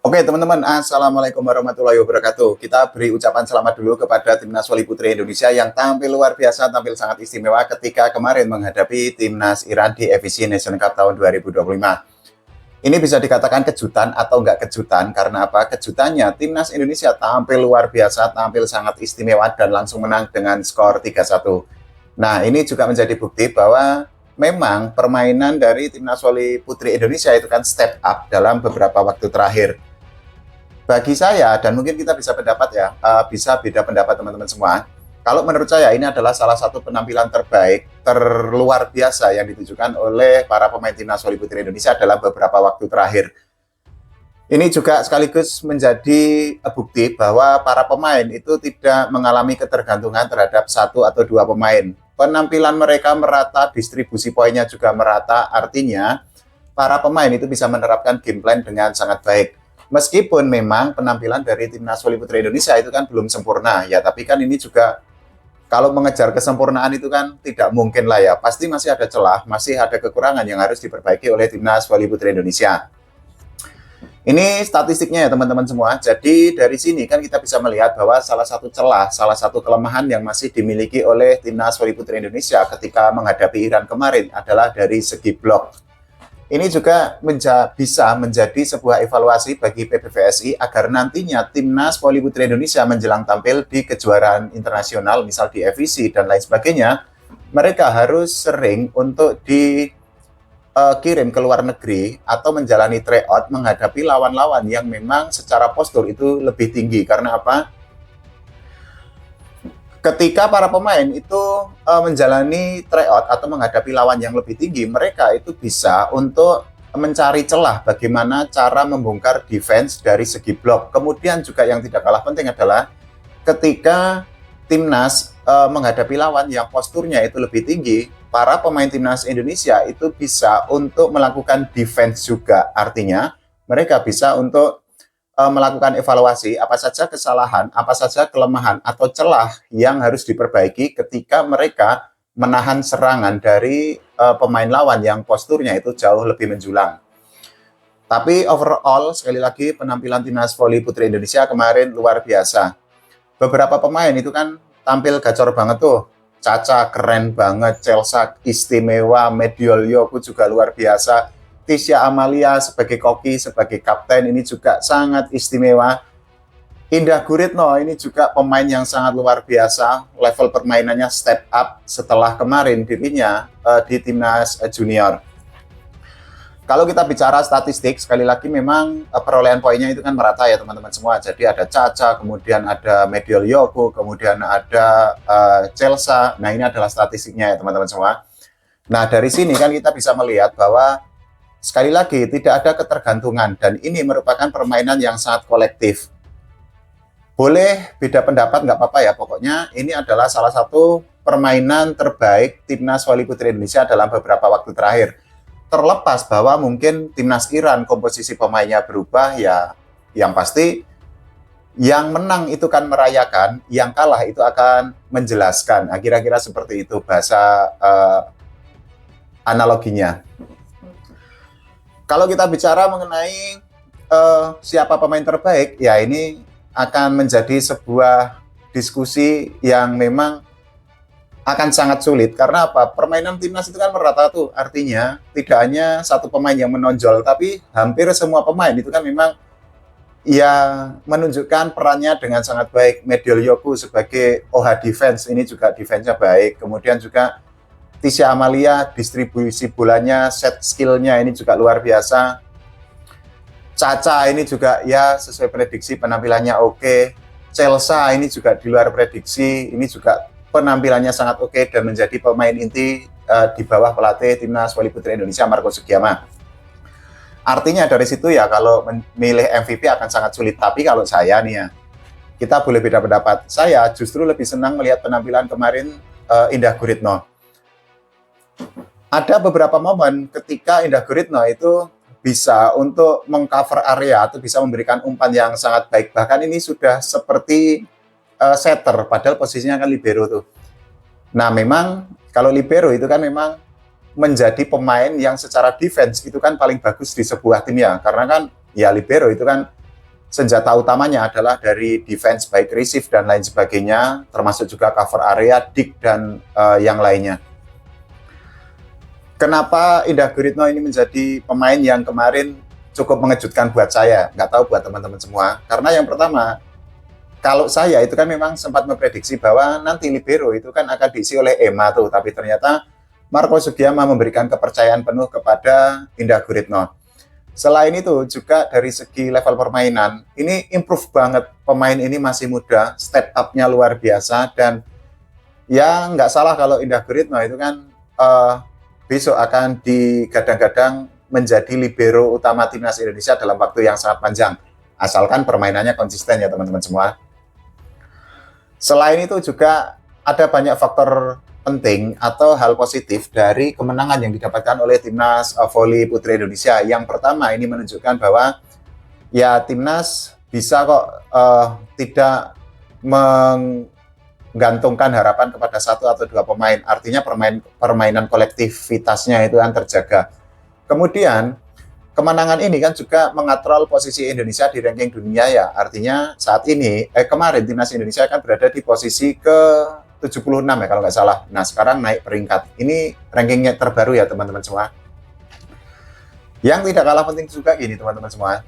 Oke teman-teman, Assalamualaikum warahmatullahi wabarakatuh. Kita beri ucapan selamat dulu kepada Timnas Voli Putri Indonesia yang tampil luar biasa, tampil sangat istimewa ketika kemarin menghadapi Timnas Iran di FIC Nation Cup tahun 2025. Ini bisa dikatakan kejutan atau nggak kejutan, karena apa? Kejutannya, Timnas Indonesia tampil luar biasa, tampil sangat istimewa dan langsung menang dengan skor 3-1. Nah, ini juga menjadi bukti bahwa memang permainan dari Timnas Voli Putri Indonesia itu kan step up dalam beberapa waktu terakhir. Bagi saya, dan mungkin kita bisa pendapat ya, bisa beda pendapat teman-teman semua. Kalau menurut saya ini adalah salah satu penampilan terbaik, terluar biasa yang ditujukan oleh para pemain Timnas Voli Putri Indonesia dalam beberapa waktu terakhir. Ini juga sekaligus menjadi bukti bahwa para pemain itu tidak mengalami ketergantungan terhadap satu atau dua pemain. Penampilan mereka merata, distribusi poinnya juga merata, artinya para pemain itu bisa menerapkan game plan dengan sangat baik. Meskipun memang penampilan dari Timnas Voli Putri Indonesia itu kan belum sempurna ya, tapi kan ini juga kalau mengejar kesempurnaan itu kan tidak mungkin lah ya. Pasti masih ada celah, masih ada kekurangan yang harus diperbaiki oleh Timnas Voli Putri Indonesia. Ini statistiknya ya teman-teman semua. Jadi dari sini kan kita bisa melihat bahwa salah satu celah, salah satu kelemahan yang masih dimiliki oleh Timnas Voli Putri Indonesia ketika menghadapi Iran kemarin adalah dari segi blok. Ini juga bisa menjadi sebuah evaluasi bagi PBVSI agar nantinya Timnas Voli Putri Indonesia menjelang tampil di kejuaraan internasional, misal di FIC dan lain sebagainya, mereka harus sering untuk dikirim ke luar negeri atau menjalani tryout menghadapi lawan-lawan yang memang secara postur itu lebih tinggi. Karena apa? Ketika para pemain itu menjalani tryout atau menghadapi lawan yang lebih tinggi, mereka itu bisa untuk mencari celah bagaimana cara membongkar defense dari segi blok. Kemudian juga yang tidak kalah penting adalah ketika timnas menghadapi lawan yang posturnya itu lebih tinggi, para pemain timnas Indonesia itu bisa untuk melakukan defense juga. Artinya mereka bisa untuk melakukan evaluasi apa saja kesalahan, apa saja kelemahan atau celah yang harus diperbaiki ketika mereka menahan serangan dari pemain lawan yang posturnya itu jauh lebih menjulang. Tapi overall, sekali lagi penampilan Timnas Voli Putri Indonesia kemarin luar biasa. Beberapa pemain itu kan tampil gacor banget tuh. Caca keren banget, Chelsea istimewa, Mediol Yoku juga luar biasa. Tisha Amalia sebagai koki, sebagai kapten ini juga sangat istimewa. Indah Guritno ini juga pemain yang sangat luar biasa, level permainannya step up setelah kemarin dirinya di timnas junior. Kalau kita bicara statistik, sekali lagi memang perolehan poinnya itu kan merata ya teman-teman semua. Jadi ada Caca, kemudian ada Mediol Yoku, kemudian ada Chelsea. Nah ini adalah statistiknya ya teman-teman semua. Nah dari sini kan kita bisa melihat bahwa sekali lagi, tidak ada ketergantungan dan ini merupakan permainan yang sangat kolektif. Boleh beda pendapat, nggak apa-apa ya, pokoknya ini adalah salah satu permainan terbaik Timnas Voli Putri Indonesia dalam beberapa waktu terakhir. Terlepas bahwa mungkin Timnas Iran komposisi pemainnya berubah, ya yang pasti yang menang itu kan merayakan, yang kalah itu akan menjelaskan. Nah, kira-kira seperti itu bahasa analoginya. Kalau kita bicara mengenai siapa pemain terbaik, ya ini akan menjadi sebuah diskusi yang memang akan sangat sulit. Karena apa? Permainan timnas itu kan merata tuh, artinya tidak hanya satu pemain yang menonjol, tapi hampir semua pemain itu kan memang ya menunjukkan perannya dengan sangat baik. Mediol Yoku sebagai OH defense, ini juga defense-nya baik. Kemudian juga Tisha Amalia, distribusi bolanya, set skillnya ini juga luar biasa. Caca ini juga ya sesuai prediksi penampilannya oke. Chelsea ini juga di luar prediksi, ini juga penampilannya sangat oke dan menjadi pemain inti di bawah pelatih Timnas Voli Putri Indonesia Marco Sugiyama. Artinya dari situ ya kalau memilih MVP akan sangat sulit. Tapi kalau saya nih ya, kita boleh beda pendapat. Saya justru lebih senang melihat penampilan kemarin Indah Guritno. Ada beberapa momen ketika Indah Guritno itu bisa untuk mengcover area atau bisa memberikan umpan yang sangat baik. Bahkan ini sudah seperti setter, padahal posisinya kan libero tuh. Nah memang kalau libero itu kan memang menjadi pemain yang secara defense itu kan paling bagus di sebuah tim ya. Karena kan ya libero itu kan senjata utamanya adalah dari defense baik receive dan lain sebagainya, termasuk juga cover area, dig dan yang lainnya. Kenapa Indah Guritno ini menjadi pemain yang kemarin cukup mengejutkan buat saya, nggak tahu buat teman-teman semua. Karena yang pertama, kalau saya itu kan memang sempat memprediksi bahwa nanti libero itu kan akan diisi oleh Emma tuh, tapi ternyata Marco Sugiyama memberikan kepercayaan penuh kepada Indah Guritno. Selain itu juga dari segi level permainan, ini improve banget. Pemain ini masih muda, step up-nya luar biasa, dan ya nggak salah kalau Indah Guritno itu kan besok akan digadang-gadang menjadi libero utama timnas Indonesia dalam waktu yang sangat panjang. Asalkan permainannya konsisten ya teman-teman semua. Selain itu juga ada banyak faktor penting atau hal positif dari kemenangan yang didapatkan oleh timnas voli putri Indonesia. Yang pertama ini menunjukkan bahwa ya timnas bisa kok tidak menggantungkan harapan kepada satu atau dua pemain. Artinya permainan kolektivitasnya itu yang terjaga. Kemudian kemenangan ini kan juga mengatrol posisi Indonesia di ranking dunia ya. Artinya saat ini, kemarin timnas Indonesia kan berada di posisi ke-76 ya kalau nggak salah. Nah sekarang naik peringkat. Ini rankingnya terbaru ya teman-teman semua. Yang tidak kalah penting juga gini teman-teman semua.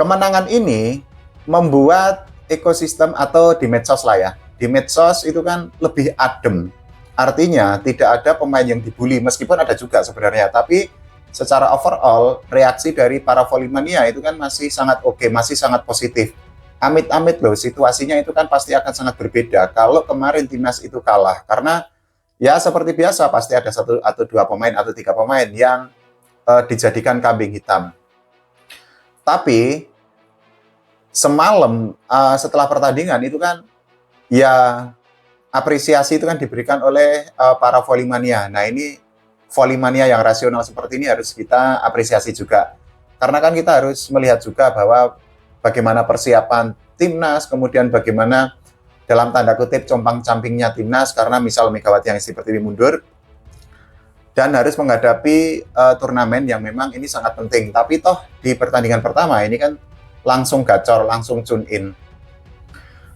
Kemenangan ini membuat ekosistem atau di medsos lah ya. Di medsos itu kan lebih adem. Artinya tidak ada pemain yang dibully, meskipun ada juga sebenarnya. Tapi secara overall, reaksi dari para volley-mania itu kan masih sangat oke, masih sangat positif. Amit-amit loh, situasinya itu kan pasti akan sangat berbeda kalau kemarin timnas itu kalah. Karena ya seperti biasa, pasti ada satu atau dua pemain atau tiga pemain yang dijadikan kambing hitam. Tapi semalam setelah pertandingan itu kan ya apresiasi itu kan diberikan oleh para volley-mania. Nah ini volley-mania yang rasional seperti ini harus kita apresiasi juga. Karena kan kita harus melihat juga bahwa bagaimana persiapan timnas, kemudian bagaimana dalam tanda kutip compang-campingnya timnas, karena misal Megawati yang seperti ini mundur, dan harus menghadapi turnamen yang memang ini sangat penting. Tapi toh di pertandingan pertama ini kan langsung gacor, langsung tune in.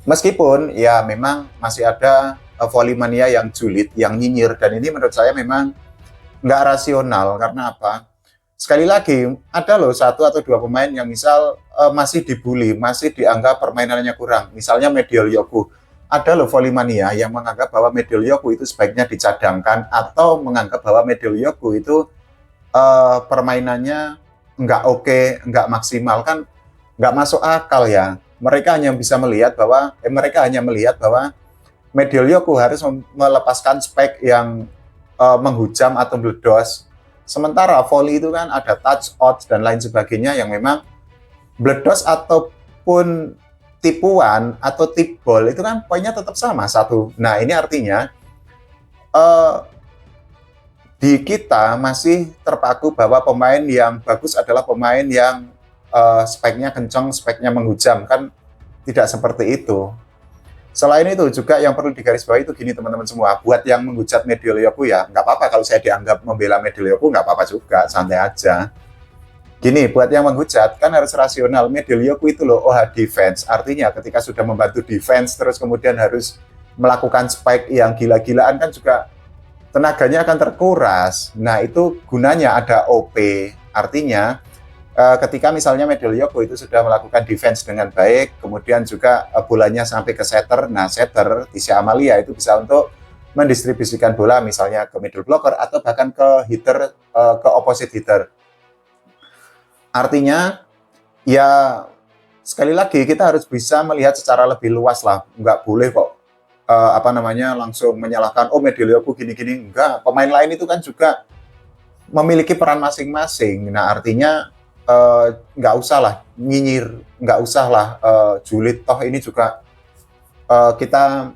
Meskipun ya memang masih ada volley-mania yang julid, yang nyinyir, dan ini menurut saya memang nggak rasional. Karena apa? Sekali lagi, ada loh satu atau dua pemain yang misal masih dibully, masih dianggap permainannya kurang. Misalnya Mediol Yoku. Ada loh volley-mania yang menganggap bahwa Mediol Yoku itu sebaiknya dicadangkan, atau menganggap bahwa Mediol Yoku itu permainannya nggak oke, nggak maksimal. Kan nggak masuk akal ya. Mereka hanya melihat bahwa Mediol Yoku harus melepaskan spek yang menghujam atau meledos. Sementara volley itu kan ada touch out dan lain sebagainya yang memang meledos ataupun tipuan atau tip ball itu kan poinnya tetap sama satu. Nah ini artinya di kita masih terpaku bahwa pemain yang bagus adalah pemain yang speknya kencang, speknya menghujam. Kan tidak seperti itu. Selain itu juga yang perlu digarisbawahi itu gini teman-teman semua, buat yang menghujat Mediol Yoku ya, nggak apa-apa kalau saya dianggap membela Mediol Yoku, nggak apa-apa juga, santai aja. Gini, buat yang menghujat kan harus rasional. Mediol Yoku itu loh OH defense, artinya ketika sudah membantu defense terus kemudian harus melakukan spike yang gila-gilaan kan juga tenaganya akan terkuras. Nah itu gunanya ada OP, artinya ketika misalnya Mediol Yoku itu sudah melakukan defense dengan baik, kemudian juga bolanya sampai ke setter, nah setter Tisha Amalia itu bisa untuk mendistribusikan bola misalnya ke middle blocker atau bahkan ke hitter, ke opposite hitter. Artinya ya sekali lagi kita harus bisa melihat secara lebih luas lah, nggak boleh kok langsung menyalahkan Mediol Yoku gini-gini, enggak. Pemain lain itu kan juga memiliki peran masing-masing. Nah artinya nggak usah lah nyinyir, nggak usah lah julid, toh ini juga kita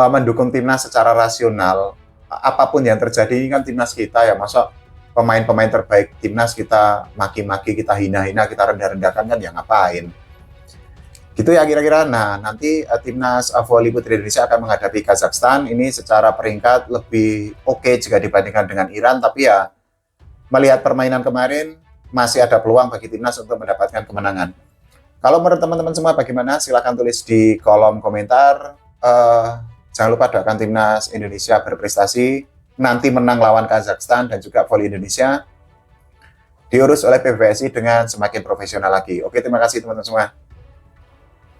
mendukung timnas secara rasional. Apapun yang terjadi ini kan timnas kita ya, masa pemain-pemain terbaik timnas kita maki-maki, kita hina-hina, kita rendah-rendahkan kan ya ngapain gitu ya kira-kira. Nah nanti timnas voli putri Indonesia akan menghadapi Kazakhstan. Ini secara peringkat lebih oke jika dibandingkan dengan Iran, tapi ya melihat permainan kemarin masih ada peluang bagi timnas untuk mendapatkan kemenangan. Kalau menurut teman-teman semua bagaimana? Silahkan tulis di kolom komentar. Jangan lupa doakan timnas Indonesia berprestasi, nanti menang lawan Kazakhstan dan juga voli Indonesia diurus oleh PBVSI dengan semakin profesional lagi. Oke, terima kasih teman-teman semua.